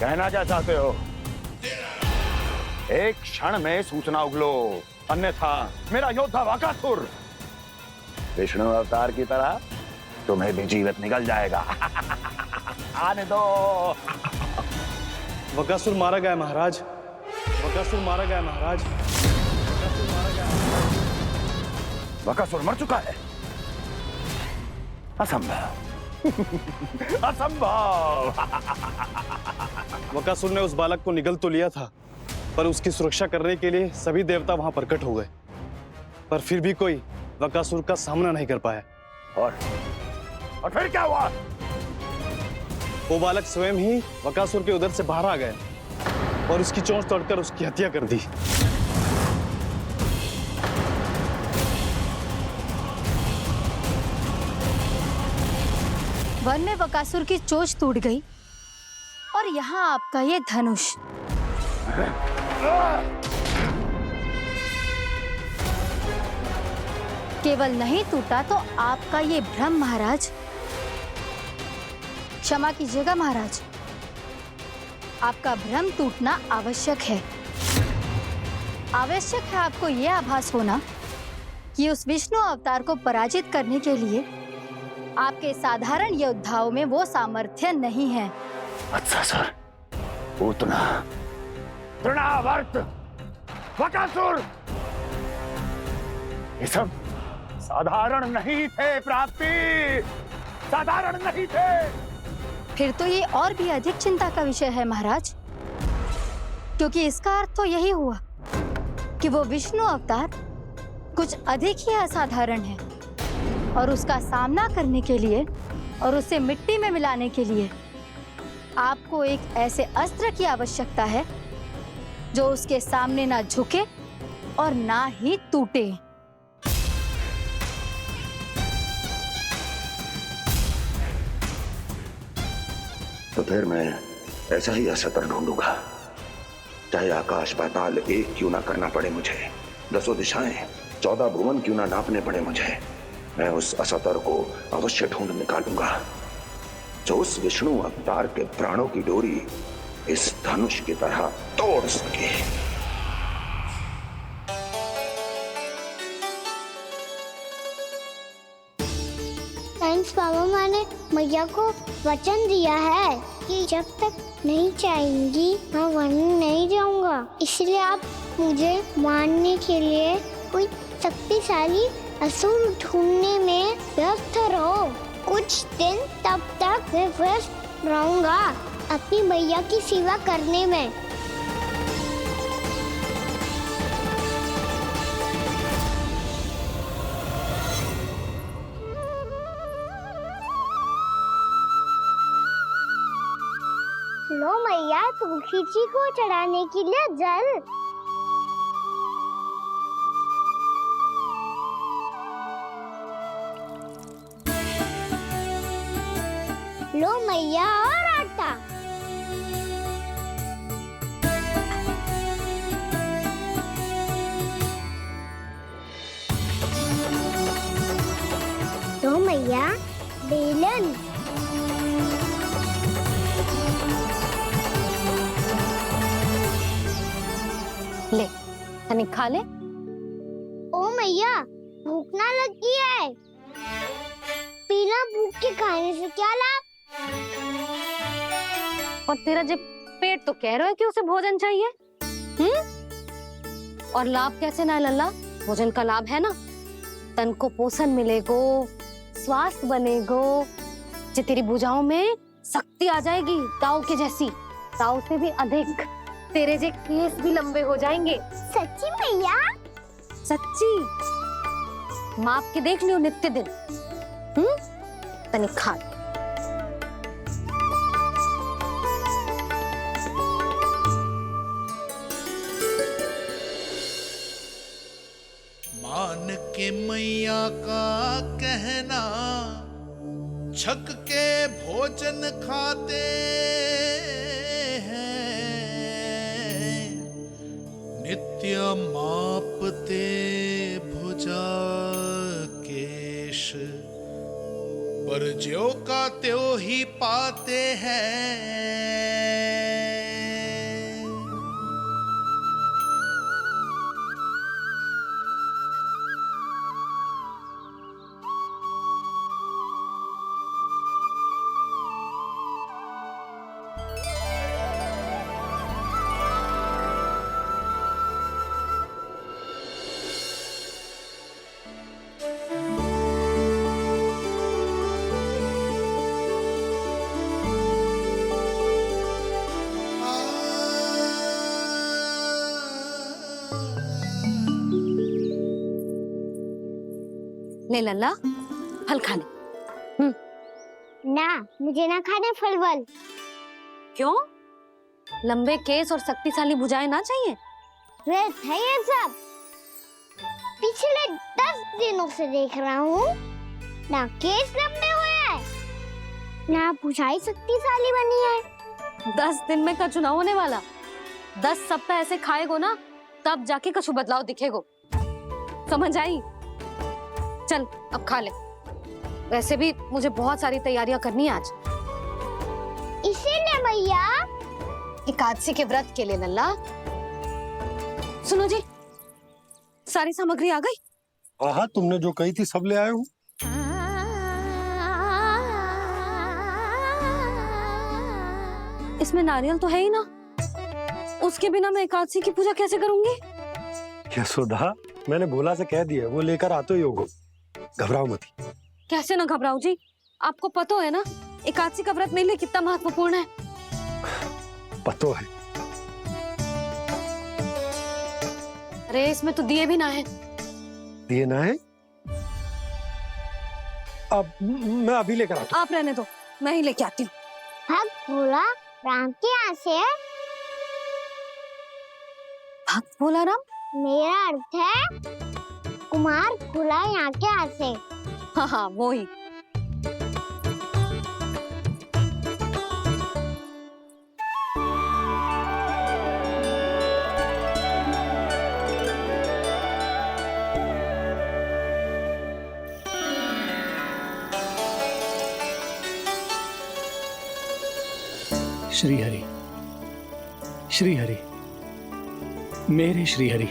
कहना क्या चाहते हो? एक क्षण में सूचना उगलो, अन्यथा मेरा योद्धा बकासुर विष्णु अवतार की तरह तुम्हें भी जीवित निकल जाएगा। आने दो। बकासुर मारा गया महाराज, बकासुर मारा गया महाराज, बकासुर मारा गया। बकासुर मर चुका है? असंभव। असंभव। बकासुर ने उस बालक को निगल तो लिया था, पर उसकी सुरक्षा करने के लिए सभी देवता वहां प्रकट हो गए, पर फिर भी कोई बकासुर का सामना नहीं कर पाया। और फिर क्या हुआ? वो बालक स्वयं ही बकासुर के उदर से बाहर आ गए और उसकी चोंच तोड़कर उसकी हत्या कर दी। वन में बकासुर की चोंच टूट गई और यहाँ आपका ये धनुष। केवल नहीं टूटा तो आपका ये भ्रम महाराज। क्षमा कीजिएगा महाराज, आपका भ्रम टूटना आवश्यक है। आवश्यक है आपको यह आभास होना कि उस विष्णु अवतार को पराजित करने के लिए आपके साधारण योद्धाओं में वो सामर्थ्य नहीं है। अच्छा सर, उतना तृणावर्त, बकासुर, ये सब साधारण नहीं थे प्राप्ति, साधारण नहीं थे। फिर तो ये और भी अधिक चिंता का विषय है महाराज, क्योंकि इसका अर्थ तो यही हुआ कि वो विष्णु अवतार कुछ अधिक ही असाधारण है और उसका सामना करने के लिए और उसे मिट्टी में मिलाने के लिए आपको एक ऐसे अस्त्र की आवश्यकता है जो उसके सामने ना झुके और ना ही टूटे। तो फिर मैं ऐसा ही असतर ढूंढूंगा, चाहे आकाश पाताल एक क्यों ना करना पड़े मुझे, 10 दिशाएं 14 भुवन क्यों ना नापने पड़े मुझे, मैं उस असतर को अवश्य ढूंढ निकालूंगा जो उस विष्णु अवतार के प्राणों की डोरी इस धनुष की तरह तोड़ सके। थैंक्स पापा, मैंने मैया को वचन दिया है कि जब तक नहीं चाहेंगी मैं वन नहीं जाऊंगा, इसलिए आप मुझे मारने के लिए कोई शक्तिशाली असुर ढूंढने में व्यस्त रहो। कुछ दिन तब तक मैं व्यस्त रहूंगा अपनी मैया की सेवा करने में। लो मैया, तुलसी जी को चढ़ाने के लिए जल। लो मैया, और आटा। लो मैया, बेलन। ले तनिक खा ले। ओ मैया, भूख ना लगी है। बिना भूख के खाने से क्या लाभ? और तेरा जब पेट तो कह रहा है कि उसे भोजन चाहिए, और लाभ कैसे ना लल्ला? भोजन का लाभ है ना, तन को पोषण मिलेगो, स्वास्थ्य बनेगो, जो तेरी भुजाओं में शक्ति आ जाएगी, ताऊ के जैसी, ताऊ से भी अधिक। तेरे जे केस भी लंबे हो जाएंगे। सच्ची मैया? सच्ची। माप के देख लियो नित्य दिन। तनिक खा। मान के मैया का कहना, छक के भोजन खाते हैं, नित्य मापते भुजा केश, पर ज्यों का त्यों ही पाते हैं। ले लल्ला, फल खा ले। ना, मुझे ना खाने फल वल। क्यों? लंबे केस और शक्तिशाली भुजाएं ना चाहिए? व्यर्थ है ये सब। पिछले 10 दिनों से देख रहा हूँ, ना केस लंबे हुए हैं, ना भुजाई शक्तिशाली बनी है। 10 दिन में का चुनाव होने वाला। 10 सप्ताह ऐसे खाएगो ना, तब जाके कछु बदलाव दिखेगो। समझ आई? चल अब खा ले। वैसे भी मुझे बहुत सारी तैयारियां करनी है आज। इसीलिए भैया एकादशी के व्रत के लिए लल्ला। सुनो जी, सारी सामग्री आ गई? हाँ, तुमने जो कही थी सब ले आए हूँ। इसमें नारियल तो है ही ना, उसके बिना मैं एकादशी की पूजा कैसे करूंगी? यशोदा, मैंने भोला से कह दिया, वो लेकर आते ही होगा, घबराओ मत। कैसे ना घबराओ जी, आपको पता है ना एकादशी का व्रत मेरे लिए कितना महत्वपूर्ण है। पतो है। अरे इसमें तो दिए भी ना है। दिए ना है? अब मैं अभी लेकर आता हूँ। आप रहने दो, मैं ही लेके आती हूँ। भक्त भोला राम के यहाँ से है। भक्त भोला राम? मेरा अर्थ है कुमार भोला यहाँ के यहाँ से। हाँ हाँ, वो ही। श्री हरि, श्री हरि, मेरे श्री हरि।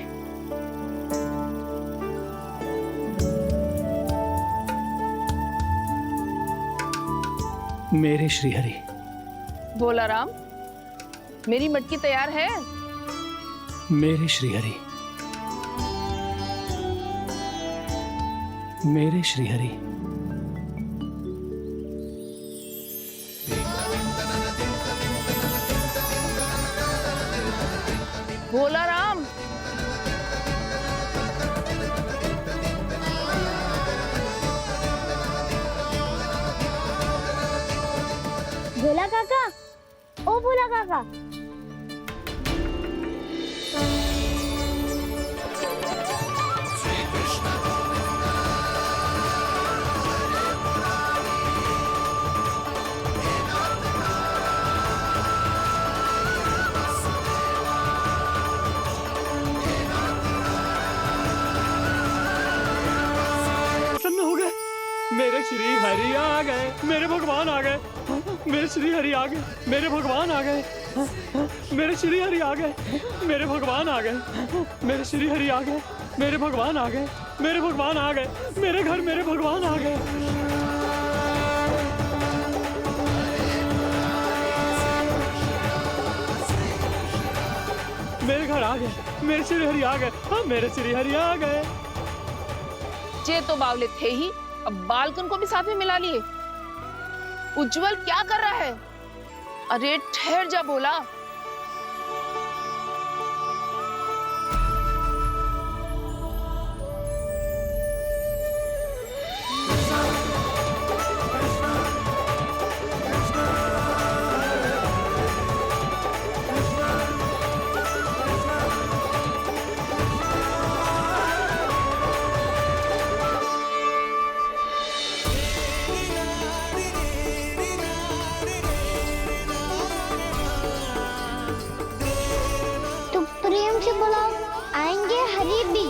मेरे श्री हरि। भोला राम, मेरी मटकी तैयार है? मेरे श्री हरि। मेरे श्री हरि। भोला राम, भोला काका, ओ भोला काका। प्रसन्न हो गए। मेरे श्री हरि आ गए, मेरे भगवान आ गए। मेरे श्री हरि आ गए, मेरे भगवान आ गए। मेरे श्री हरि आ गए, मेरे भगवान आ गए। मेरे श्री हरि आ गए, मेरे भगवान आ गए। मेरे भगवान आ गए, मेरे घर मेरे भगवान आ गए। मेरे घर आ गए, मेरे श्री हरि आ गए। हाँ, मेरे श्री हरि आ गए। ये तो बावले थे ही, अब बालकन को भी साथ में मिला लिए। उज्जवल क्या कर रहा है? अरे ठहर जा भोला। तुम प्रेम से बुलाओ, आएंगे हरि भी।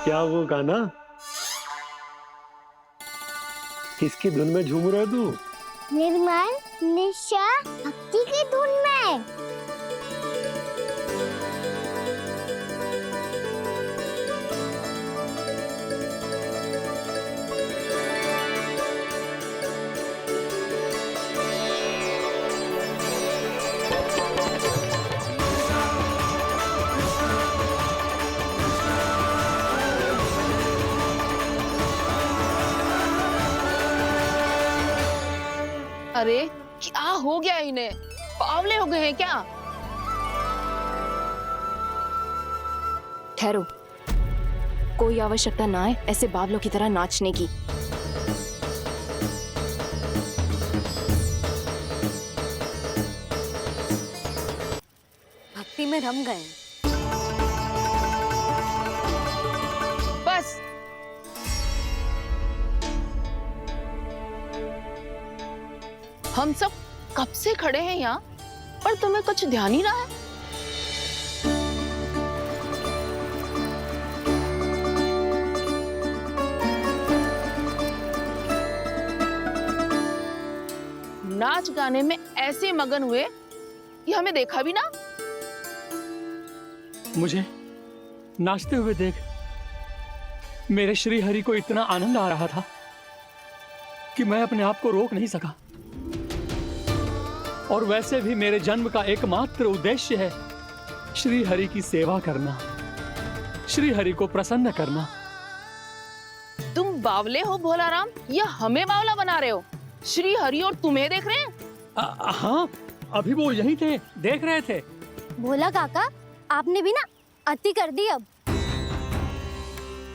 क्या वो गाना? किसकी धुन में झूम रहा तू? निर्मल निशा भक्ति की धुन में। अरे क्या हो गया इन्हें? बावले हो गए हैं क्या? ठहरो, कोई आवश्यकता ना है ऐसे बावलों की तरह नाचने की। भक्ति में रम गए। बस हम सब कब से खड़े हैं यहाँ, पर तुम्हें कुछ ध्यान ही रहा है। नाच गाने में ऐसे मगन हुए कि हमें देखा भी ना। मुझे नाचते हुए देख मेरे श्री हरि को इतना आनंद आ रहा था कि मैं अपने आप को रोक नहीं सका। और वैसे भी मेरे जन्म का एकमात्र उद्देश्य है श्री हरि की सेवा करना, श्री हरि को प्रसन्न करना। तुम बावले हो भोलाराम, या हमें बावला बना रहे हो? श्री हरि और तुम्हें देख रहे हैं। हाँ, अभी वो यहीं थे, देख रहे थे। भोला काका, आपने भी ना अति कर दी अब।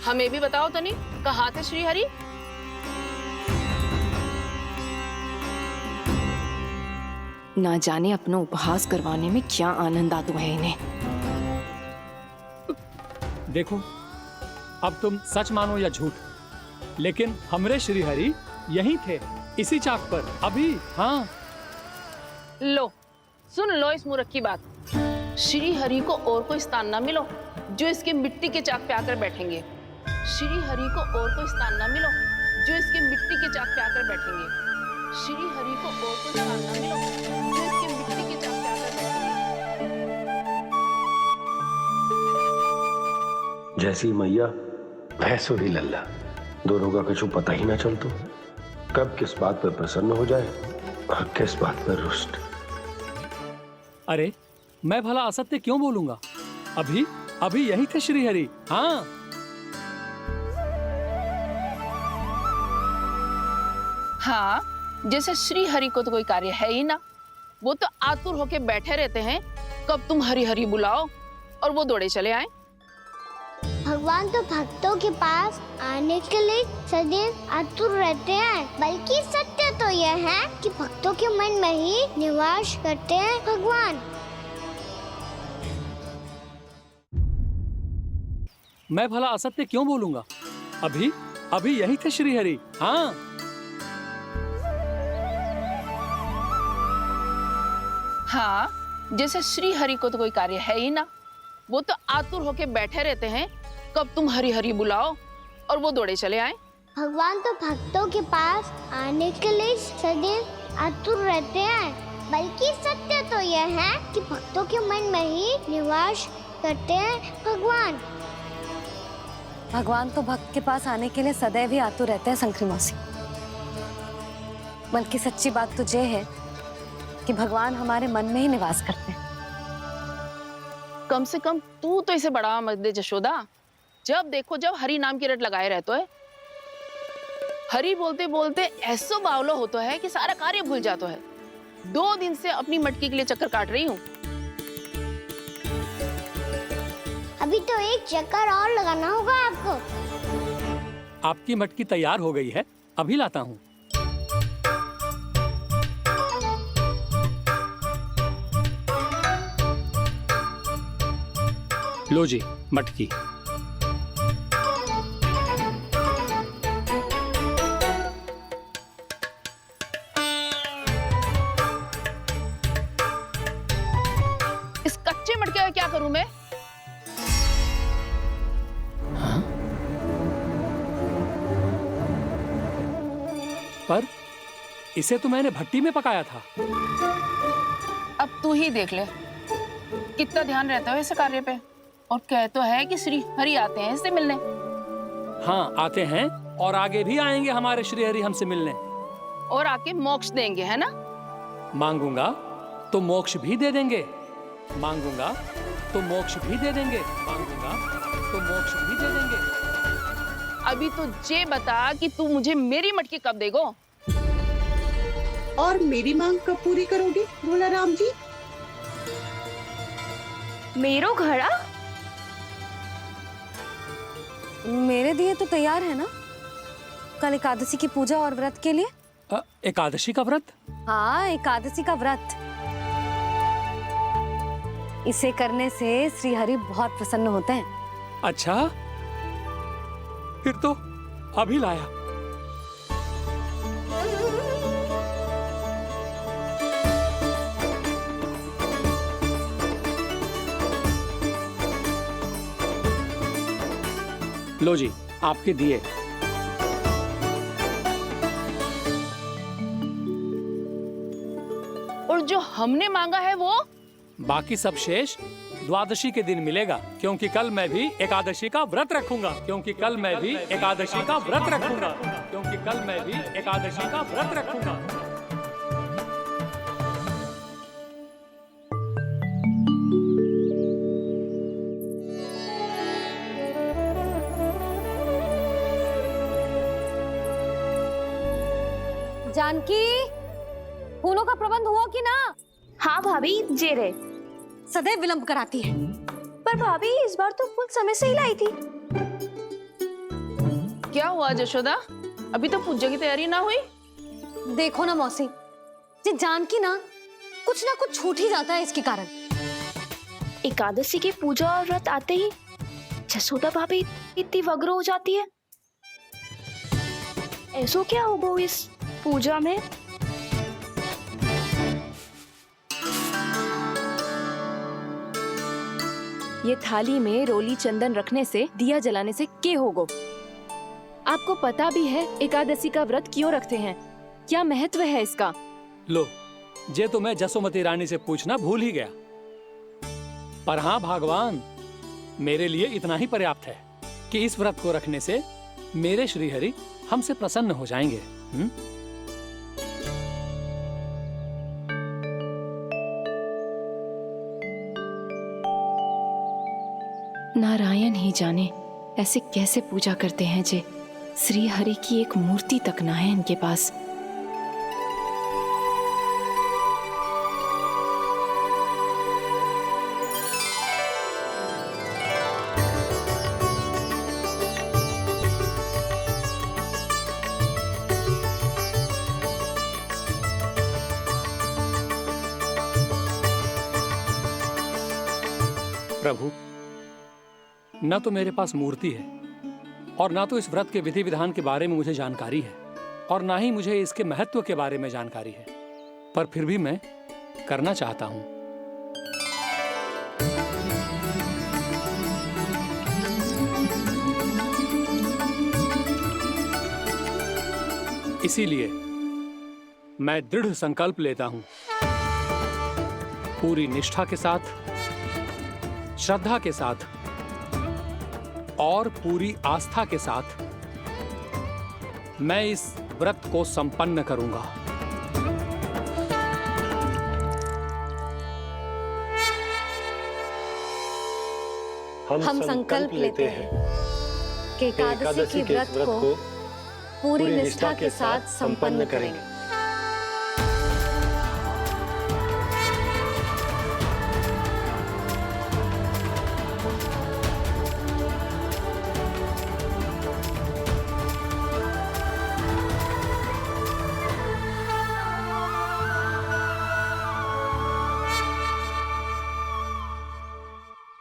हमें भी बताओ तनी, कहाँ थे श्री हरि? ना जाने अपना उपहास करवाने में क्या आनंद आता है इन्हें। देखो, अब तुम सच मानो या झूठ, लेकिन हमरे श्री हरि यहीं थे, इसी चाक पर अभी। हाँ, लो सुन लो इस मूर्ख की बात। श्री हरि को और कोई स्थान ना मिलो जो इसके मिट्टी के चाक पे आकर बैठेंगे। श्री हरि को और कोई स्थान ना मिलो जो इसके मिट्टी के चाक पे आकर बैठेंगे। श्री हरि को और कोई स्थान ना मिलो जो इसके मिट्टी के चाक पे आकर बैठेंगे। जैसी मैया भैंसो ही लल्ला, दोनों का कुछ पता ही ना चलतो, कब किस बात पर प्रसन्न हो जाए और किस बात पर रुष्ट। अरे मैं भला असत्य क्यों बोलूंगा? अभी अभी यही थे श्री हरि। हाँ, हाँ, जैसे श्री हरि को तो कोई कार्य है ही ना, वो तो आतुर होके बैठे रहते हैं कब तुम हरि हरि बुलाओ और वो दौड़े चले आए। भगवान तो भक्तों के पास आने के लिए सदैव आतुर रहते हैं, बल्कि सत्य तो यह है कि भक्तों के मन में ही निवास करते हैं भगवान। मैं भला असत्य क्यों बोलूंगा? अभी अभी यही थे श्री हरि। हाँ, हाँ, जैसे श्री हरि को तो कोई कार्य है ही ना, वो तो आतुर होके बैठे रहते हैं कब तुम हरि हरि बुलाओ और वो दौड़े चले आए। भगवान तो भक्तों के पास आने के लिए सदैव आतुर रहते हैं, बल्कि सत्य तो यह है कि भक्तों के मन में ही निवास करते हैं भगवान। भगवान तो भक्त के पास आने के लिए सदैव ही आतुर रहते हैं शंकरी मौसी। बल्कि सच्ची बात तो ये है कि भगवान हमारे मन में ही निवास करते हैं। कम से कम तू तो इसे बढ़ावा मत दे जशोदा। जब देखो जब हरि नाम की रट लगाए रहते है। हरि बोलते बोलते ऐसो बावलो होता है कि सारा कार्य भूल जाता है। 2 दिन से अपनी मटकी के लिए चक्कर काट रही हूँ। अभी तो एक चक्कर और लगाना होगा आपको। आपकी मटकी तैयार हो गई है, अभी लाता हूँ। लो जी मटकी। इस कच्चे मटके का क्या करूं मैं? पर इसे तो मैंने भट्टी में पकाया था। अब तू ही देख ले कितना ध्यान रहता है इस कार्य पे। और कह तो है कि श्री हरि आते हैं इससे मिलने। हाँ, आते हैं और आगे भी आएंगे हमारे श्री हरि हमसे मिलने। और आके मोक्ष देंगे, है ना? मांगूंगा तो मोक्ष भी दे देंगे, मांगूंगा तो मोक्ष भी दे देंगे, मांगूंगा तो मोक्ष भी दे देंगे। अभी तो ये बता कि तू मुझे मेरी मटकी कब देगो? और मेरी मांग कब पूरी करोगे भोला राम जी? मेरो घड़ा मेरे दिए तो तैयार है ना, कल एकादशी की पूजा और व्रत के लिए। एकादशी का व्रत? हाँ, एकादशी का व्रत। इसे करने से श्री हरि बहुत प्रसन्न होते हैं। अच्छा, फिर तो अभी लाया। लो जी, आपके दिए। और जो हमने मांगा है वो? बाकी सब शेष द्वादशी के दिन मिलेगा, क्योंकि कल मैं भी एकादशी का व्रत रखूंगा। क्योंकि कल मैं भी एकादशी का व्रत रखूंगा। क्योंकि कल मैं भी एकादशी का व्रत रखूंगा। जानकी, फूलों का प्रबंध हुआ कि ना? हाँ भाभी, जे रहे। सदैव विलंब कराती है। पर भाभी इस बार तो फूल समय से ही लाई थी। क्या हुआ यशोदा, अभी तो पूजा की तैयारी ना हुई? देखो ना मौसी, ये जानकी ना कुछ छूट ही जाता है इसके कारण। एकादशी की पूजा और व्रत आते ही जसोदा भाभी इतनी वग्र हो जाती है। ऐसो क्या हो गो इस पूजा में? ये थाली में रोली चंदन रखने से, दिया जलाने से के होगो? आपको पता भी है एकादशी का व्रत क्यों रखते हैं, क्या महत्व है इसका? लो, जे तो मैं जसोमती रानी से पूछना भूल ही गया। पर हाँ भगवान, मेरे लिए इतना ही पर्याप्त है कि इस व्रत को रखने से मेरे श्री हरि हमसे प्रसन्न हो जाएंगे। नारायण ही जाने ऐसे कैसे पूजा करते हैं जे श्री हरि की एक मूर्ति तक ना है इनके पास। प्रभु, न तो मेरे पास मूर्ति है और ना तो इस व्रत के विधि विधान के बारे में मुझे जानकारी है, और ना ही मुझे इसके महत्व के बारे में जानकारी है, पर फिर भी मैं करना चाहता हूं। इसीलिए मैं दृढ़ संकल्प लेता हूं, पूरी निष्ठा के साथ, श्रद्धा के साथ और पूरी आस्था के साथ मैं इस व्रत को संपन्न करूंगा। हम संकल्प लेते हैं कि एकादशी के व्रत को पूरी निष्ठा के साथ संपन्न करेंगे।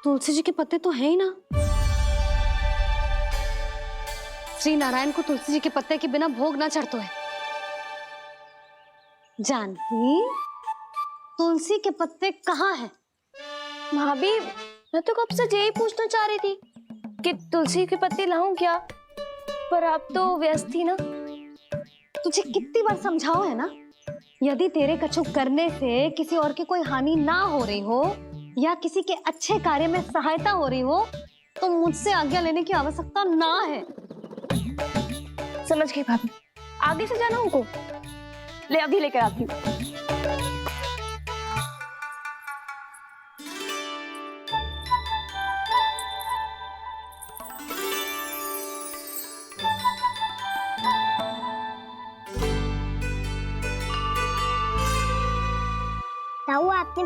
तुलसी जी के पत्ते तो हैं ही ना। श्री नारायण को तुलसी जी के पत्ते के बिना भोग ना चढ़तो है। जानकी, तुलसी के पत्ते कहाँ हैं? भाभी, मैं तो कब से यही पूछना चाह रही थी कि तुलसी के पत्ते लाऊं क्या, पर आप तो व्यस्त थी ना। तुझे कितनी बार समझाओ है ना, यदि तेरे कछु करने से किसी और की कोई हानि ना हो रही हो या किसी के अच्छे कार्य में सहायता हो रही हो तो मुझसे आज्ञा लेने की आवश्यकता ना है। समझ गई भाभी, आगे से जाना उनको। ले अभी लेकर आती हूँ।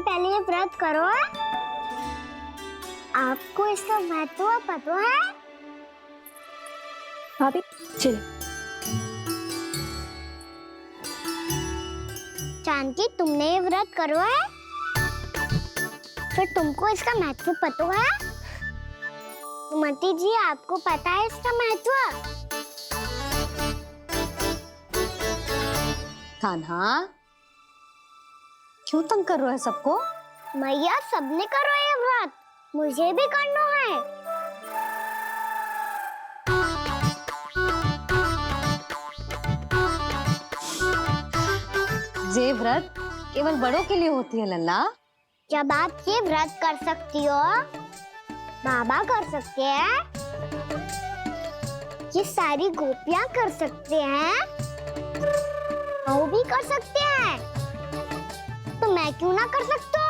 पहले ये व्रत करो। आपको इसका महत्व पता है? भाभी चलो। जानकी, तुमने ये व्रत करो है, फिर तुमको इसका महत्व पता है? सुमति जी, आपको पता है इसका महत्व? कान्हा, क्यों तंग कर रहा है सबको? मैया, सबने करो ये व्रत, मुझे भी करना है। ये व्रत केवल बड़ों के लिए होती है लल्ला। जब आप ये व्रत कर सकती हो, बाबा कर सकते हैं, ये सारी गोपियां कर सकते हैं, वो भी कर सकते हैं, तो मैं क्यों ना कर सकता?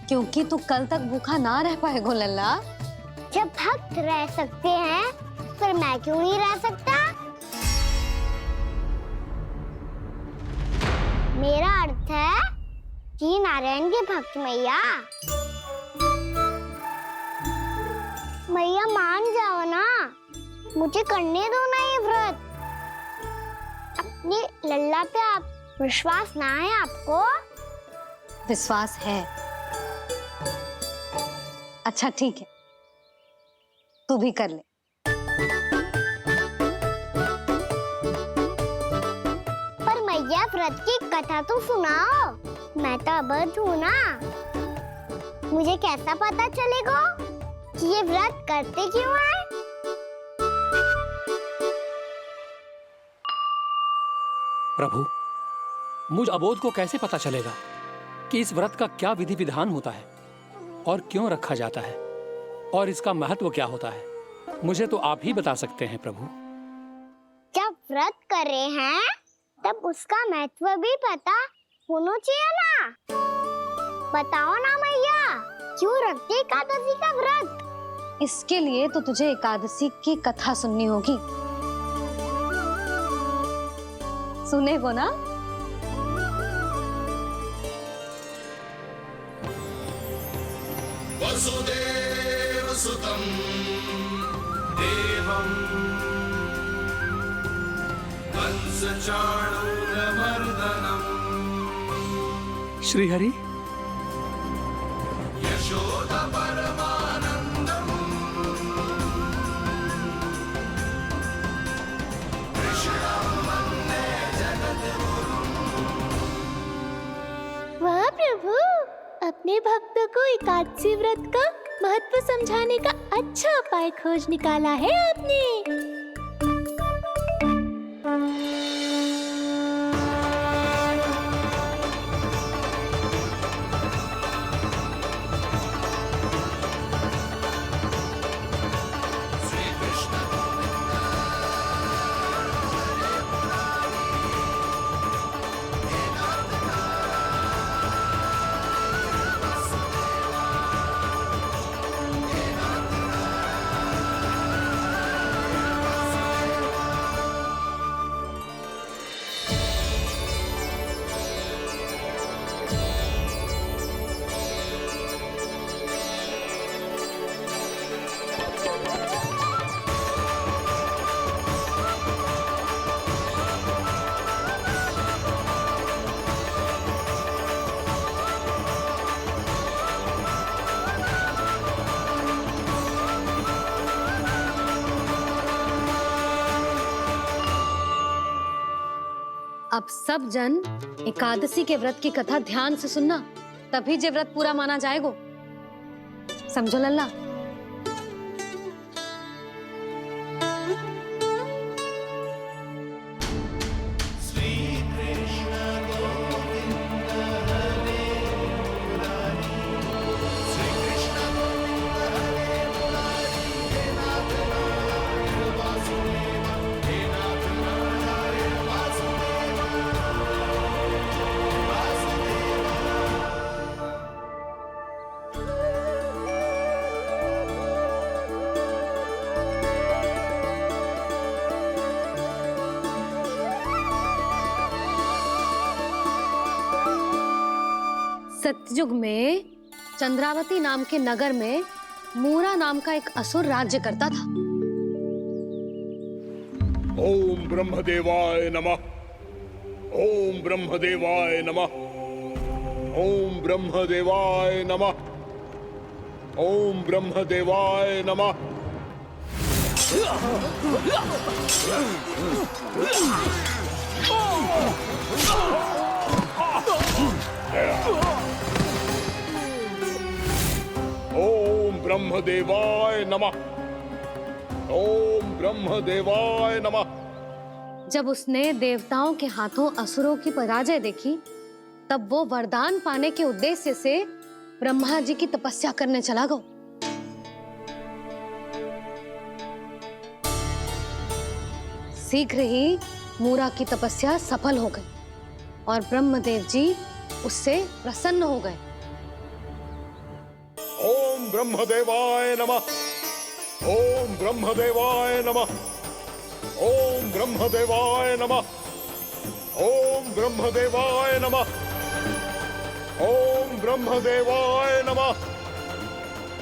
क्योंकि तू कल तक भूखा ना रह पाएगा लल्ला। जब भक्त रह सकते हैं, फिर मैं क्यों नहीं रह सकता? मेरा अर्थ है कि नारायण के भक्त मैया। मैया मान जाओ ना, मुझे करने दो ना ये व्रत। अपनी लल्ला पे आप विश्वास ना है आपको? विश्वास है। अच्छा ठीक है, तू भी कर ले। पर मैया, व्रत की कथा तो सुनाओ, मैं तो अबध हूँ ना। मुझे कैसा पता चलेगा कि ये व्रत करते क्यों हैं? प्रभु, मुझ अबोध को कैसे पता चलेगा कि इस व्रत का क्या विधि विधान होता है और क्यों रखा जाता है और इसका महत्व क्या होता है? मुझे तो आप ही बता सकते हैं प्रभु। जब व्रत कर रहे हैं, तब उसका महत्व भी पता होना चाहिए ना। बताओ ना मैया, क्यों रखते एकादशी का व्रत? इसके लिए तो तुझे एकादशी की कथा सुननी होगी। सुनेगो ना? वसुदेव सुतं देवं कंसचाणूरमर्दनम् श्रीहरि, यशोदा परमानन्दम् कृष्णं वन्दे जगद्गुरुम्। वाह प्रभु, अपने भक्तों को एकादशी व्रत का महत्व समझाने का अच्छा उपाय खोज निकाला है आपने। अब सब जन एकादशी के व्रत की कथा ध्यान से सुनना, तभी जे व्रत पूरा माना जाएगा। समझो लल्ला? सतयुग में चंद्रावती नाम के नगर में मूरा नाम का एक असुर राज्य करता था। ओम ब्रह्मदेवाय नमः। ओम ब्रह्मदेवाय नमः। ओम ब्रह्मदेवाय नमः। ओम ब्रह्मदेवाय नमः। ओम ब्रह्मदेवाय नमः। ओम ब्रह्मदेवाय नमः। जब उसने देवताओं के हाथों असुरों की पराजय देखी, तब वो वरदान पाने के उद्देश्य से ब्रह्मा जी की तपस्या करने चला गया। शीघ्र ही मूरा की तपस्या सफल हो गई और ब्रह्मदेव जी उससे प्रसन्न हो गए। ओम ब्रह्मदेवाय नमः। ओम ब्रह्मदेवाय नमः। ओम ब्रह्मदेवाय नमः। ओम ब्रह्मदेवाय नमः। ओम ब्रह्मदेवाय नमः।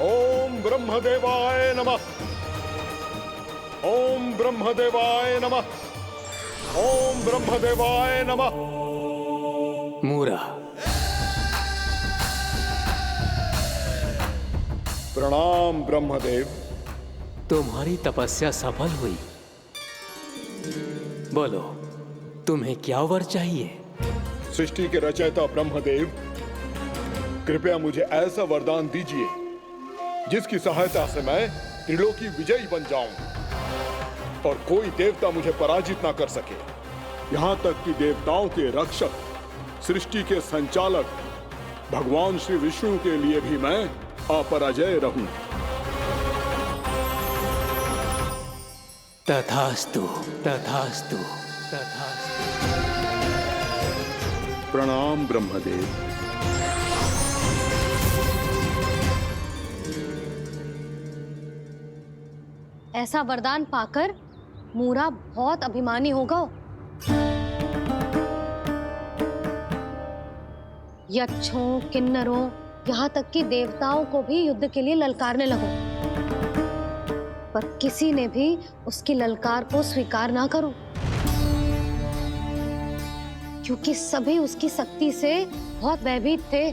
ओम ब्रह्मदेवाय नमः। ओम ब्रह्मदेवाय नमः। ओम ब्रह्मदेवाय नमः। मूरा, प्रणाम ब्रह्मदेव। तुम्हारी तपस्या सफल हुई। बोलो, तुम्हें क्या वर चाहिए? सृष्टि के रचयिता ब्रह्मदेव, कृपया मुझे ऐसा वरदान दीजिए जिसकी सहायता से मैं त्रिलोकी विजयी बन जाऊं और कोई देवता मुझे पराजित ना कर सके। यहाँ तक कि देवताओं के रक्षक, सृष्टि के संचालक भगवान श्री विष्णु के लिए भी मैं अपराजय रहूं। तथास्तु, तथास्तु, तथास्तु। प्रणाम ब्रह्मदेव। ऐसा वरदान पाकर मूरा बहुत अभिमानी होगा। यक्षों, किन्नरों, यहाँ तक कि देवताओं को भी युद्ध के लिए ललकारने लगो, पर किसी ने भी उसकी ललकार को स्वीकार ना करो, क्योंकि सभी उसकी शक्ति से बहुत भयभीत थे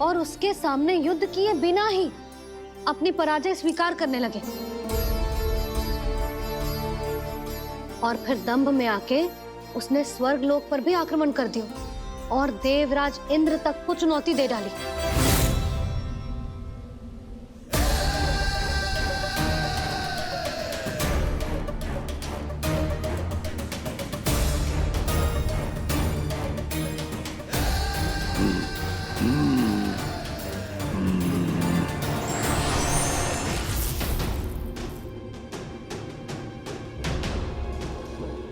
और उसके सामने युद्ध किए बिना ही अपनी पराजय स्वीकार करने लगे। और फिर दंभ में आके उसने स्वर्ग लोक पर भी आक्रमण कर दिया और देवराज इंद्र तक को चुनौती दे डाली।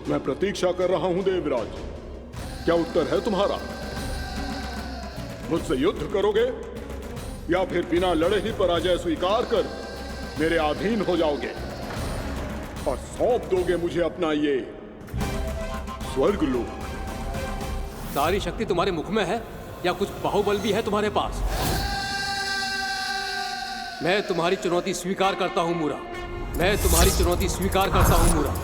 मैं प्रतीक्षा कर रहा हूं देवराज। क्या उत्तर है तुम्हारा? मुझसे युद्ध करोगे या फिर बिना लड़े ही पराजय स्वीकार कर मेरे अधीन हो जाओगे और सौंप दोगे मुझे अपना ये स्वर्ग लोक? सारी शक्ति तुम्हारे मुख में है या कुछ बाहुबल भी है तुम्हारे पास? मैं तुम्हारी चुनौती स्वीकार करता हूं मूरा। मैं तुम्हारी चुनौती स्वीकार करता हूं मूरा।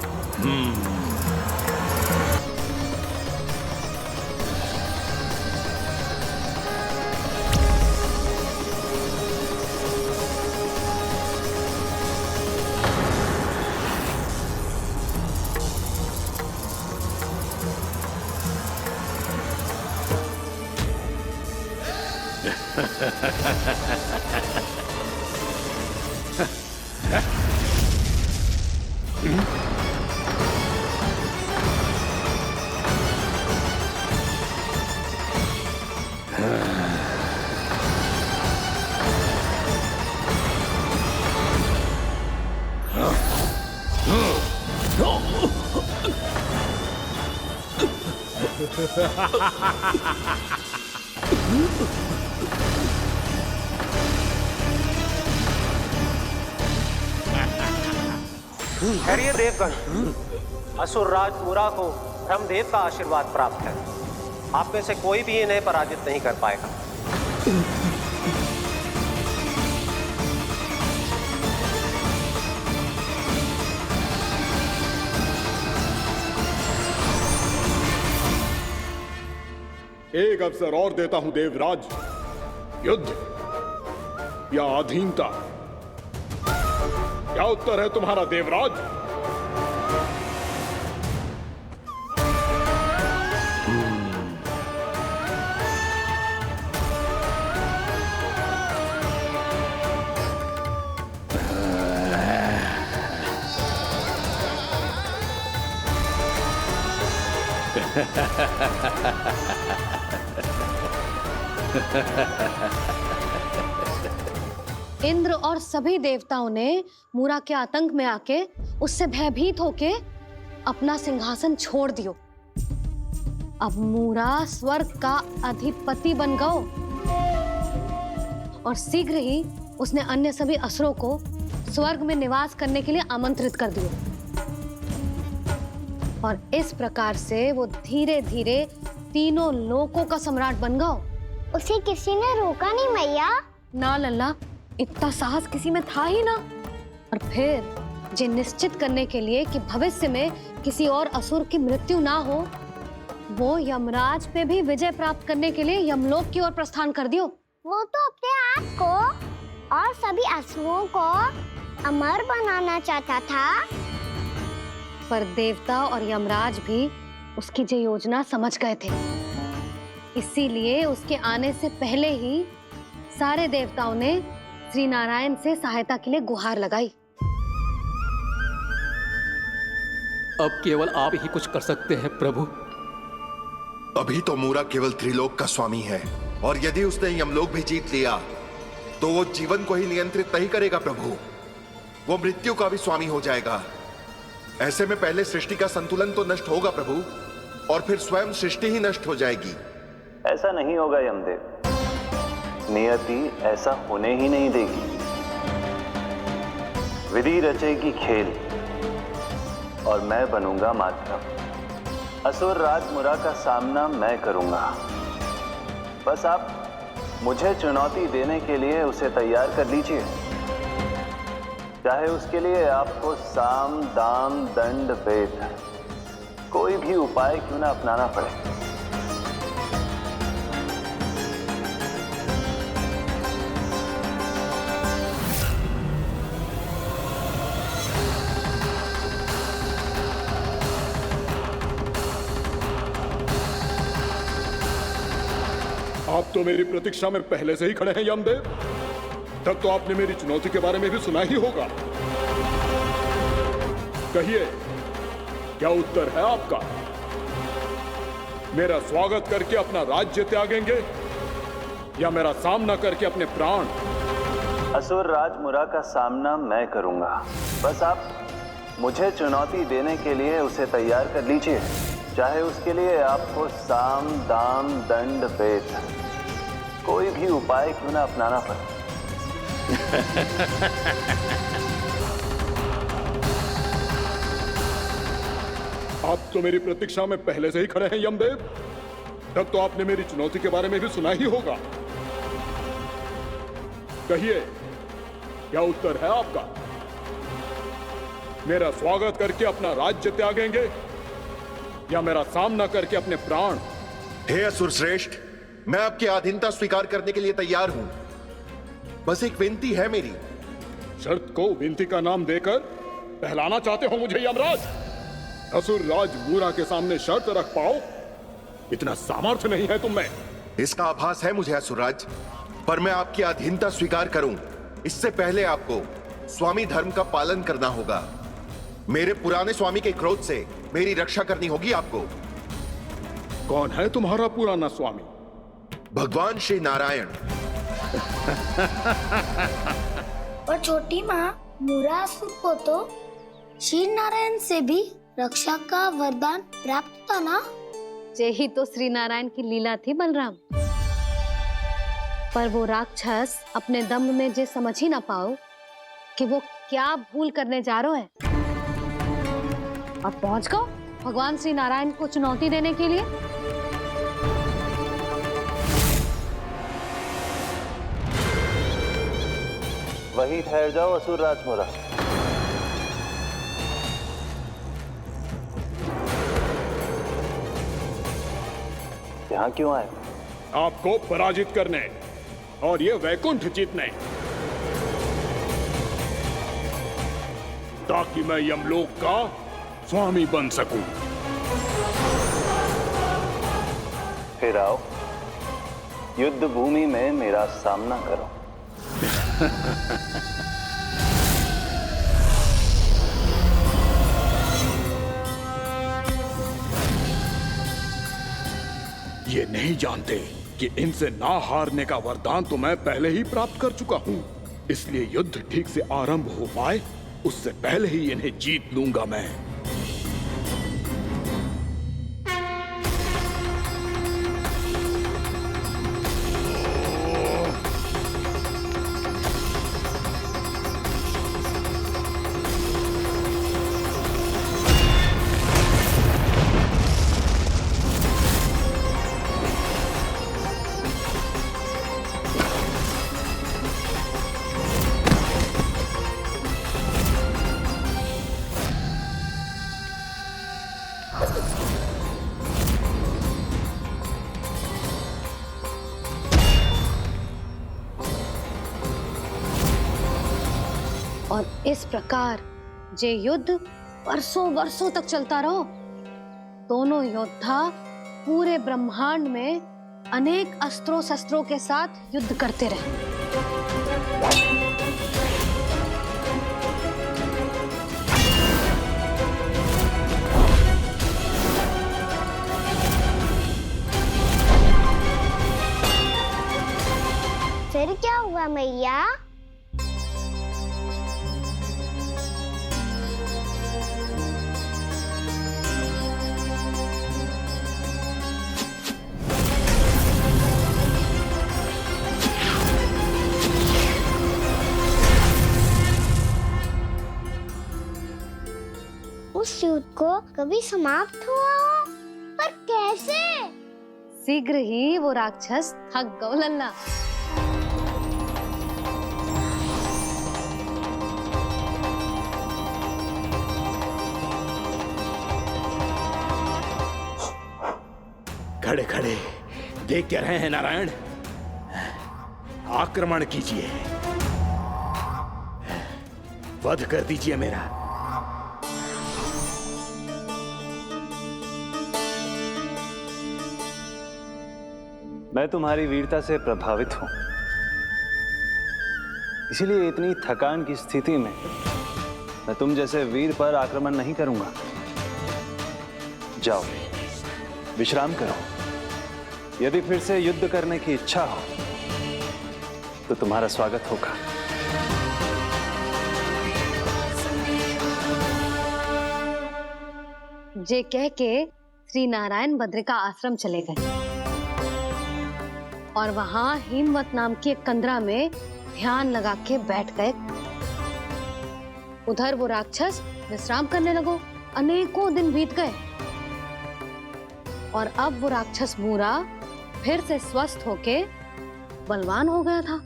खैरिए देवगण, असुर राज मूरा को ब्रह्मदेव का आशीर्वाद प्राप्त है। आप में से कोई भी इन्हें पराजित नहीं कर पाएगा। एक अवसर और देता हूं देवराज, युद्ध या अधीनता, क्या उत्तर है तुम्हारा देवराज? इंद्र और सभी देवताओं ने मूरा के आतंक में आके उससे भयभीत होके अपना सिंहासन छोड़ दियो। अब मूरा स्वर्ग का अधिपति बन गयो और शीघ्र ही उसने अन्य सभी असुरों को स्वर्ग में निवास करने के लिए आमंत्रित कर दिया। और इस प्रकार से वो धीरे धीरे तीनों लोकों का सम्राट बन गयो। उसे किसी ने रोका नहीं मैया? ना लल्ला, इतना साहस किसी में था ही ना। और फिर ये निश्चित करने के लिए कि भविष्य में किसी और असुर की मृत्यु ना हो, वो यमराज पे भी विजय प्राप्त करने के लिए यमलोक की ओर प्रस्थान कर दियो। वो तो अपने आप को और सभी असुरों को अमर बनाना चाहता था। पर देवता और यमराज भी उसकी ये योजना समझ गए थे। इसीलिए उसके आने से पहले ही सारे देवताओं ने श्री नारायण से सहायता के लिए गुहार लगाई। अब केवल आप ही कुछ कर सकते हैं प्रभु। अभी तो मूरा केवल त्रिलोक का स्वामी है, और यदि उसने यमलोक भी जीत लिया तो वो जीवन को ही नियंत्रित नहीं करेगा प्रभु, वो मृत्यु का भी स्वामी हो जाएगा। ऐसे में पहले सृष्टि का संतुलन तो नष्ट होगा प्रभु, और फिर स्वयं सृष्टि ही नष्ट हो जाएगी। ऐसा नहीं होगा यमदेव, नियति ऐसा होने ही नहीं देगी। विधि रचेगी खेल और मैं बनूंगा माध्यम। असुर राज मूरा का सामना मैं करूंगा। बस आप मुझे चुनौती देने के लिए उसे तैयार कर लीजिए, चाहे उसके लिए आपको साम दाम दंड भेद कोई भी उपाय क्यों ना अपनाना पड़े। आप तो मेरी प्रतीक्षा में पहले से ही खड़े हैं यमदेव। तब तो आपने मेरी चुनौती के बारे में भी सुना ही होगा। कहिए, क्या उत्तर है आपका? मेरा स्वागत करके अपना राज्य त्यागेंगे या मेरा सामना करके अपने प्राण? असुर राज मूरा का सामना मैं करूंगा। बस आप मुझे चुनौती देने के लिए उसे तैयार कर लीजिए, चाहे उसके लिए आपको साम दाम दंड भेद कोई भी उपाय क्यों ना अपनाना पड़े। आप तो मेरी प्रतीक्षा में पहले से ही खड़े हैं यमदेव। तब तो आपने मेरी चुनौती के बारे में भी सुना ही होगा। कहिए, क्या उत्तर है आपका? मेरा स्वागत करके अपना राज्य त्यागेंगे या मेरा सामना करके अपने प्राण? हे असुर श्रेष्ठ, मैं आपकी अधीनता स्वीकार करने के लिए तैयार हूं। बस एक विनती है मेरी। शर्त को विनती का नाम देकर पहलाना चाहते हो मुझे यमराज? असुर राज मूरा के सामने शर्त रख पाओ, इतना सामर्थ्य नहीं है तुम में। इसका आभास है मुझे असुरराज, पर मैं आपकी अधीनता स्वीकार करूं इससे पहले आपको स्वामी धर्म का पालन करना होगा। मेरे पुराने स्वामी के क्रोध से मेरी रक्षा करनी होगी आपको। कौन है तुम्हारा पुराना स्वामी? भगवान श्री नारायण। और छोटी माँ मूरासुर को तो श्री नारायण से भी रक्षा का वरदान प्राप्त था ना? यही तो श्री नारायण की लीला थी बलराम। पर वो राक्षस अपने दम में जे समझ ही ना पाओ कि वो क्या भूल करने जा रहे हैं। अब पहुंच गओ भगवान श्री नारायण को चुनौती देने के लिए। वहीं ठहर जाओ असुर राज मुरा। यहाँ क्यों आए? आपको पराजित करने और ये वैकुंठ जीतने, ताकि मैं यमलोक का स्वामी बन सकूं। फिर आओ, युद्ध भूमि में मेरा सामना करो। ये नहीं जानते कि इनसे ना हारने का वरदान तो मैं पहले ही प्राप्त कर चुका हूं, इसलिए युद्ध ठीक से आरंभ हो पाए उससे पहले ही इन्हें जीत लूंगा मैं। और इस प्रकार जे युद्ध वर्षों वर्षों तक चलता रहो। दोनों योद्धा पूरे ब्रह्मांड में अनेक अस्त्रों शस्त्रों के साथ युद्ध करते रहे। फिर क्या हुआ मैया? उस युद्ध को कभी समाप्त हुआ हो, पर कैसे? शीघ्र ही वो राक्षस थक गौ लल्ला। खड़े खड़े देख क्या रहे हैं नारायण? आक्रमण कीजिए, वध कर दीजिए मेरा। मैं तुम्हारी वीरता से प्रभावित हूं, इसीलिए इतनी थकान की स्थिति में मैं तुम जैसे वीर पर आक्रमण नहीं करूंगा। जाओ विश्राम करो। यदि फिर से युद्ध करने की इच्छा हो तो तुम्हारा स्वागत होगा। जे कह के श्री नारायण बद्रिका आश्रम चले गए और वहां हिमवत नाम की एक कंदरा में ध्यान लगा के बैठ गए। उधर वो राक्षस विश्राम करने लगो। अनेकों दिन बीत गए और अब वो राक्षस मूरा फिर से स्वस्थ होके बलवान हो गया था।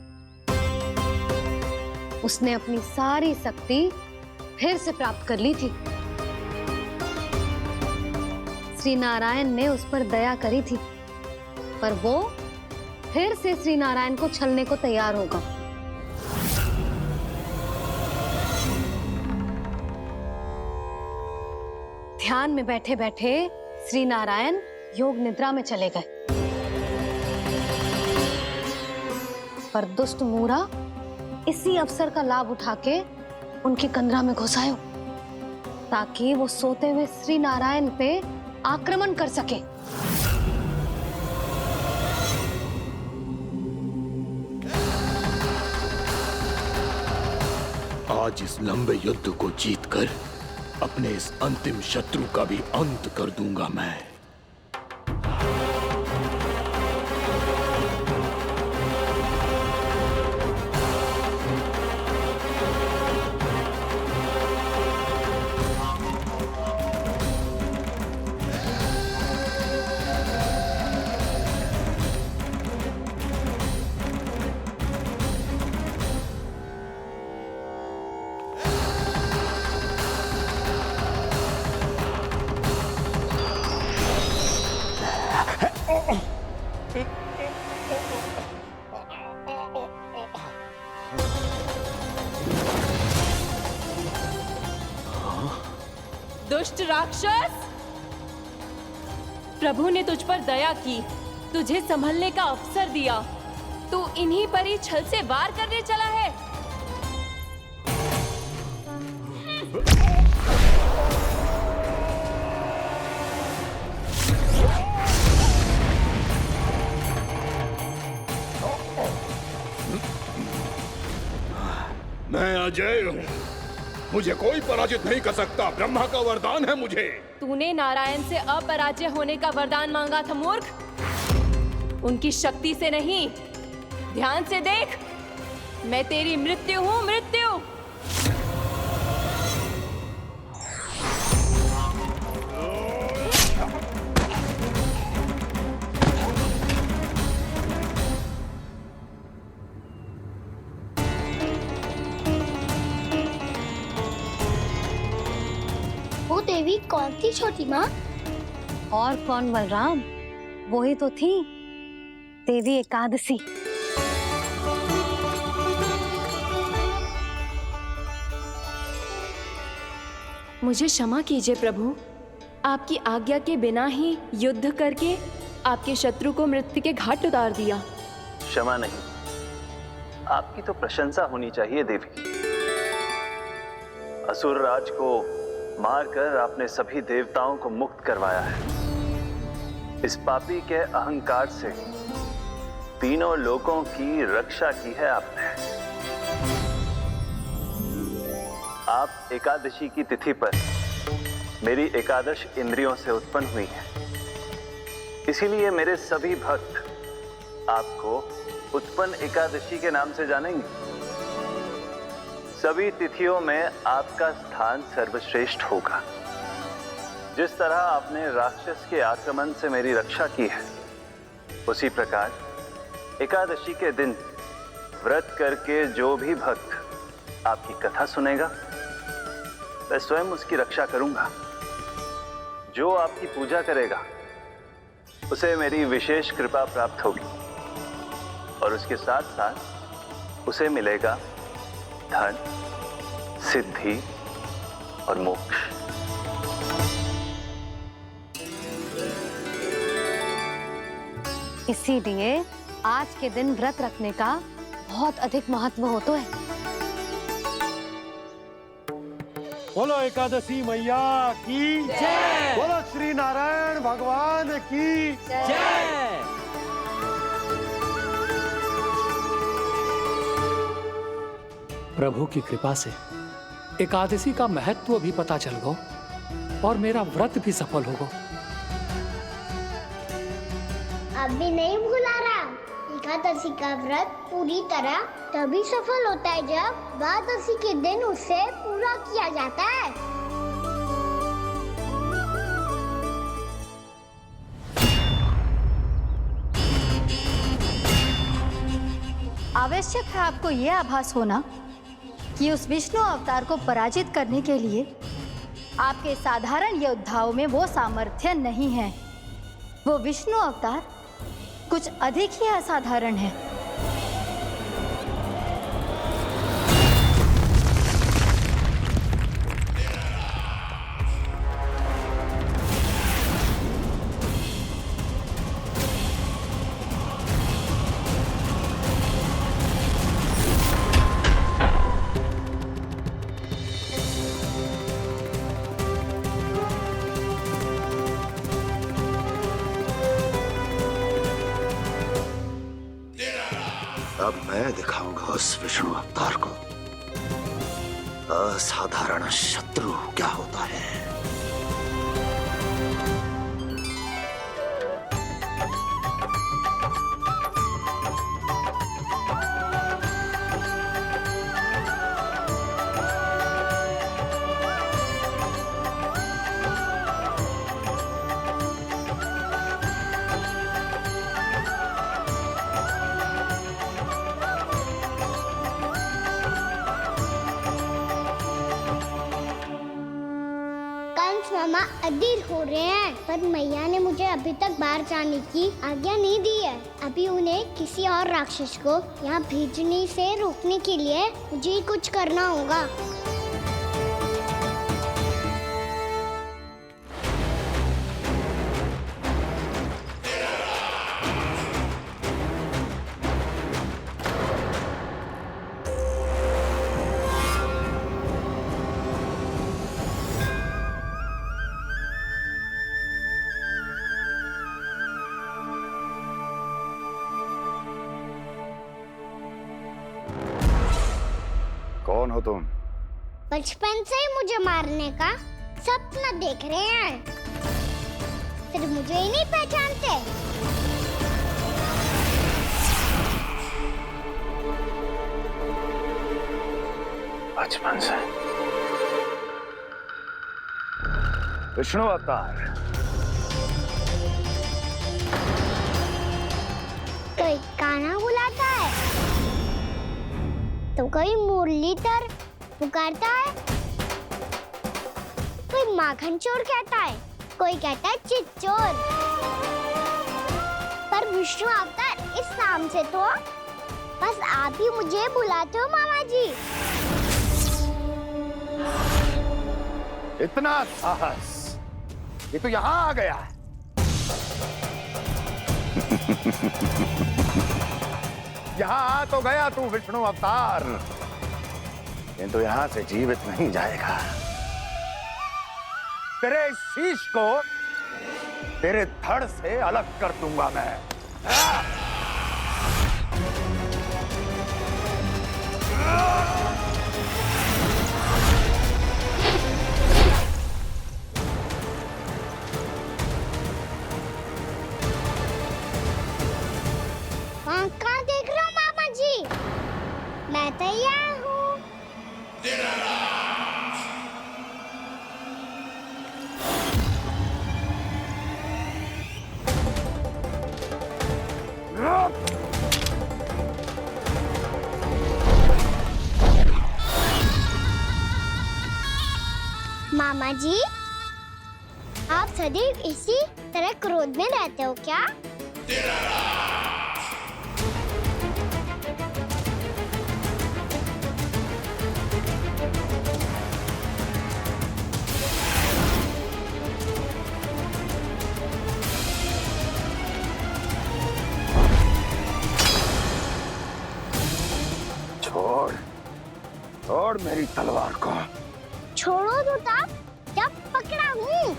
उसने अपनी सारी शक्ति फिर से प्राप्त कर ली थी। श्री नारायण ने उस पर दया करी थी, पर वो फिर से श्री नारायण को छलने को तैयार होगा। ध्यान में बैठे बैठे श्री नारायण योग निद्रा में चले गए, पर दुष्ट मूरा इसी अवसर का लाभ उठा के उनकी कंदरा में घुस आयो, ताकि वो सोते हुए श्री नारायण पे आक्रमण कर सके। आज इस लंबे युद्ध को जीतकर अपने इस अंतिम शत्रु का भी अंत कर दूंगा मैं। दुष्ट राक्षस! प्रभु ने तुझ पर दया की, तुझे संभलने का अवसर दिया। तू इन्हीं पर ही छल से वार करने चला है। मैं अजय हूँ, मुझे कोई पराजित नहीं कर सकता। ब्रह्मा का वरदान है मुझे। तूने नारायण से अपराजय होने का वरदान मांगा था मूर्ख, उनकी शक्ति से नहीं। ध्यान से देख, मैं तेरी मृत्यु हूँ, मृत्यु। वो देवी कौन थी छोटी माँ? और कौन बलराम, वही तो थी देवी एकादशी। मुझे क्षमा कीजिए प्रभु, आपकी आज्ञा के बिना ही युद्ध करके आपके शत्रु को मृत्यु के घाट उतार दिया। क्षमा नहीं, आपकी तो प्रशंसा होनी चाहिए देवी। असुर राज को मारकर आपने सभी देवताओं को मुक्त करवाया है। इस पापी के अहंकार से तीनों लोकों की रक्षा की है आपने। आप एकादशी की तिथि पर मेरी एकादश इंद्रियों से उत्पन्न हुई हैं। इसीलिए मेरे सभी भक्त आपको उत्पन्न एकादशी के नाम से जानेंगे। सभी तिथियों में आपका स्थान सर्वश्रेष्ठ होगा। जिस तरह आपने राक्षस के आक्रमण से मेरी रक्षा की है, उसी प्रकार एकादशी के दिन व्रत करके जो भी भक्त आपकी कथा सुनेगा, मैं स्वयं उसकी रक्षा करूंगा। जो आपकी पूजा करेगा उसे मेरी विशेष कृपा प्राप्त होगी और उसके साथ साथ उसे मिलेगा धन, सिद्धि और मोक्ष। इसीलिए आज के दिन व्रत रखने का बहुत अधिक महत्व होता है। बोलो एकादशी मैया की जय। बोलो श्री नारायण भगवान की जय। प्रभु की कृपा से एकादशी का महत्व भी पता चल गो और मेरा व्रत भी सफल हो गो। अभी नहीं भूला रहा, एकादशी का व्रत पूरी तरह तभी सफल होता है जब द्वादशी के दिन उसे पूरा किया जाता है। आवश्यक है आपको यह आभास होना कि उस विष्णु अवतार को पराजित करने के लिए आपके साधारण योद्धाओं में वो सामर्थ्य नहीं है। वो विष्णु अवतार कुछ अधिक ही असाधारण है। अब मैं दिखाऊंगा उस विष्णु अवतार को असाधारण शत्रु क्या होता है। मामा अधीर हो रहे हैं, पर मैया ने मुझे अभी तक बाहर जाने की आज्ञा नहीं दी है। अभी उन्हें किसी और राक्षस को यहाँ भेजने से रोकने के लिए मुझे कुछ करना होगा। कौन हो तुम? बचपन से ही मुझे मारने का सपना देख रहे हैं, फिर मुझे ही नहीं पहचानते। बचपन से विष्णु अवतार। कोई गाना बुलाता है तो कोई मुरलीधर पुकारता है, कोई माखन चोर कहता है, कोई कहता है चिच्चोर। पर विष्णु अवतार इस नाम से तो बस आप ही मुझे बुलाते हो मामा जी। इतना साहस, ये तो यहाँ आ गया है। यहाँ आ तो गया तू विष्णु अवतार, किंतु यहाँ से जीवित नहीं जाएगा। तेरे इस शीश को तेरे धड़ से अलग कर दूंगा मैं। कहाँ देख रहे हो मामा जी? मैं तैयार हूँ। मामा जी, आप सदैव इसी तरह क्रोध में रहते हो क्या? छोड़, छोड़ मेरी तलवार को। छोड़ो तो तब जब पकड़ा हूँ।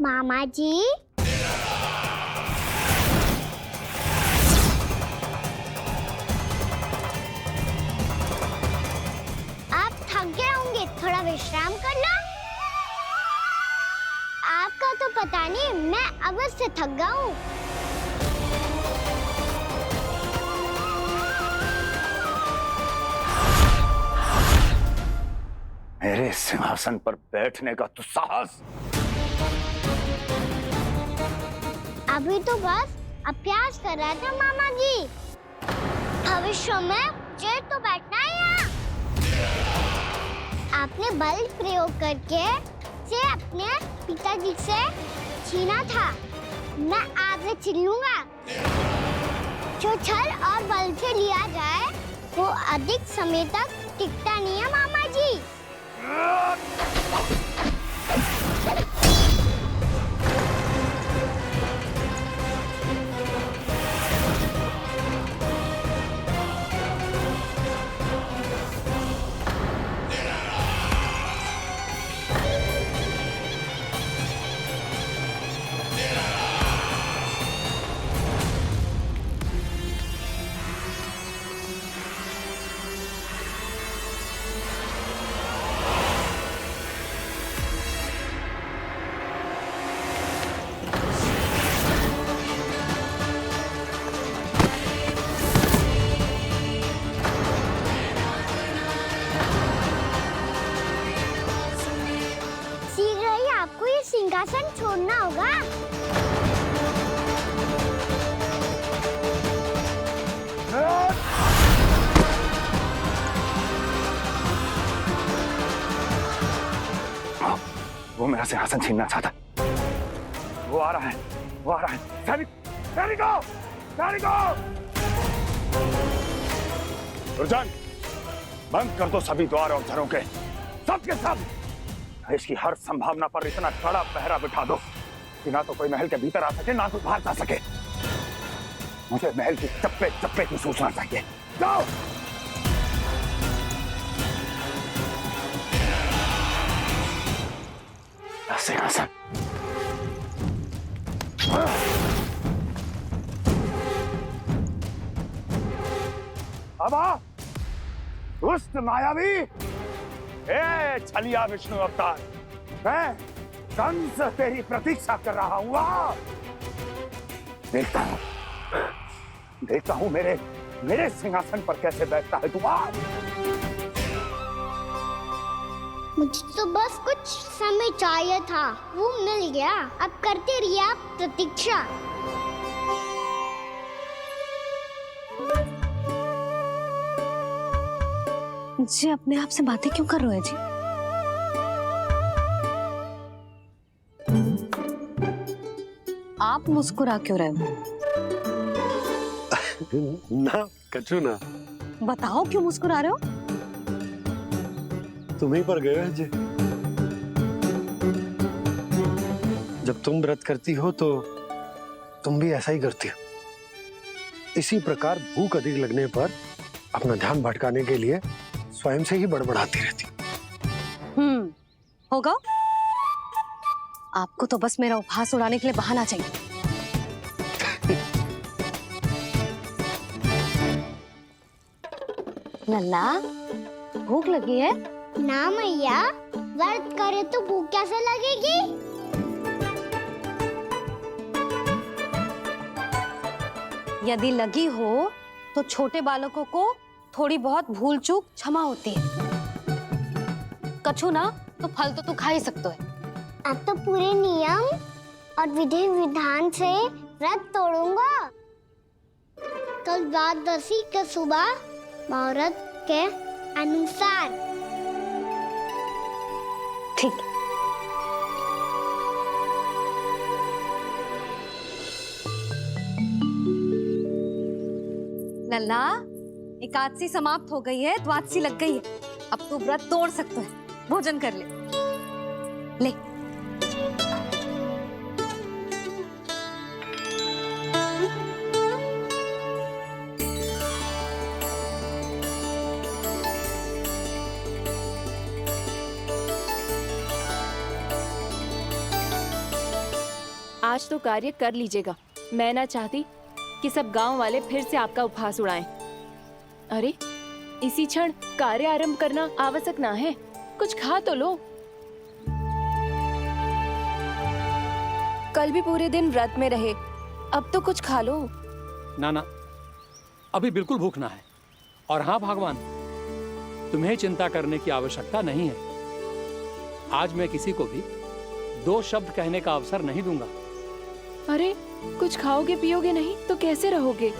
मामा जी, थोड़ा विश्राम कर लो। आपका तो पता नहीं, मैं अवश्य थक गया हूँ। मेरे सिंहासन पर बैठने का तो साहस। अभी तो बस अभ्यास कर रहा था मामा जी। भविष्य में मुझे तो बैठना है यहाँ। आपने बल प्रयोग करके से अपने पिताजी से छीना था, मैं आपसे छीन लूंगा। जो छल और बल से लिया जाए वो अधिक समय तक टिकता नहीं है मामा जी। सिंहासन छोड़ना होगा। वो मेरा सिंहासन छीनना चाहता। वो आ रहा है, वो आ रहा है। सैनिकों! दुर्जन, बंद कर दो सभी द्वार और झरों के, सब के सब। इसकी हर संभावना पर इतना कड़ा पहरा बिठा दो कि ना तो कोई महल के भीतर आ सके, ना तो बाहर जा सके। मुझे महल के चप्पे चप्पे की सूचना चाहिए। जाओ। सिंहासन। अब आ, दुष्ट मायावी, ए छलिया विष्णु अवतार, मैं कंस तेरी प्रतीक्षा कर रहा हूँ। आ, देखता हूँ मेरे सिंहासन पर कैसे बैठता है तू। आ, मुझे तो बस कुछ समय चाहिए था, वो मिल गया। अब करते रहिए आप प्रतीक्षा। जी अपने आप से बातें क्यों कर रहे हैं जी? आप मुस्कुरा क्यों रहे हो? ना कछु ना। बताओ क्यों मुस्कुरा रहे हो? तुम्हीं पर गए हैं जी। जब तुम व्रत करती हो तो तुम भी ऐसा ही करती हो। इसी प्रकार भूख अधिक लगने पर अपना ध्यान भटकाने के लिए स्वयं से ही बड़बड़ाती रहती। होगा। आपको तो बस मेरा उपहास उड़ाने के लिए बहाना चाहिए। लल्ला, भूख लगी है? ना मैया, व्रत करे तो भूख कैसे लगेगी? यदि लगी हो तो छोटे बालकों को थोड़ी बहुत भूल चूक क्षमा होती है। कछु ना तो फल तो तू खा ही सकते है। अब तो पूरे नियम और विधि विधान से व्रत तोड़ूंगा। कल द्वादशी के सुबह मुहूर्त के अनुसार। ठीक। लल्ला, एकादशी समाप्त हो गई है, द्वादशी लग गई है। अब तू व्रत तोड़ सकते है। भोजन कर ले। ले। आज तो कार्य कर लीजिएगा। मैं ना चाहती कि सब गांव वाले फिर से आपका उपहास उड़ाएं। अरे, इसी क्षण कार्य आरंभ करना आवश्यक ना है। कुछ खा तो लो। कल भी पूरे दिन व्रत में रहे, अब तो कुछ खा लो। ना ना, अभी बिल्कुल भूख ना है। और हाँ भगवान, तुम्हें चिंता करने की आवश्यकता नहीं है। आज मैं किसी को भी 2 शब्द कहने का अवसर नहीं दूंगा। अरे, कुछ खाओगे पियोगे नहीं तो कैसे रहोगे?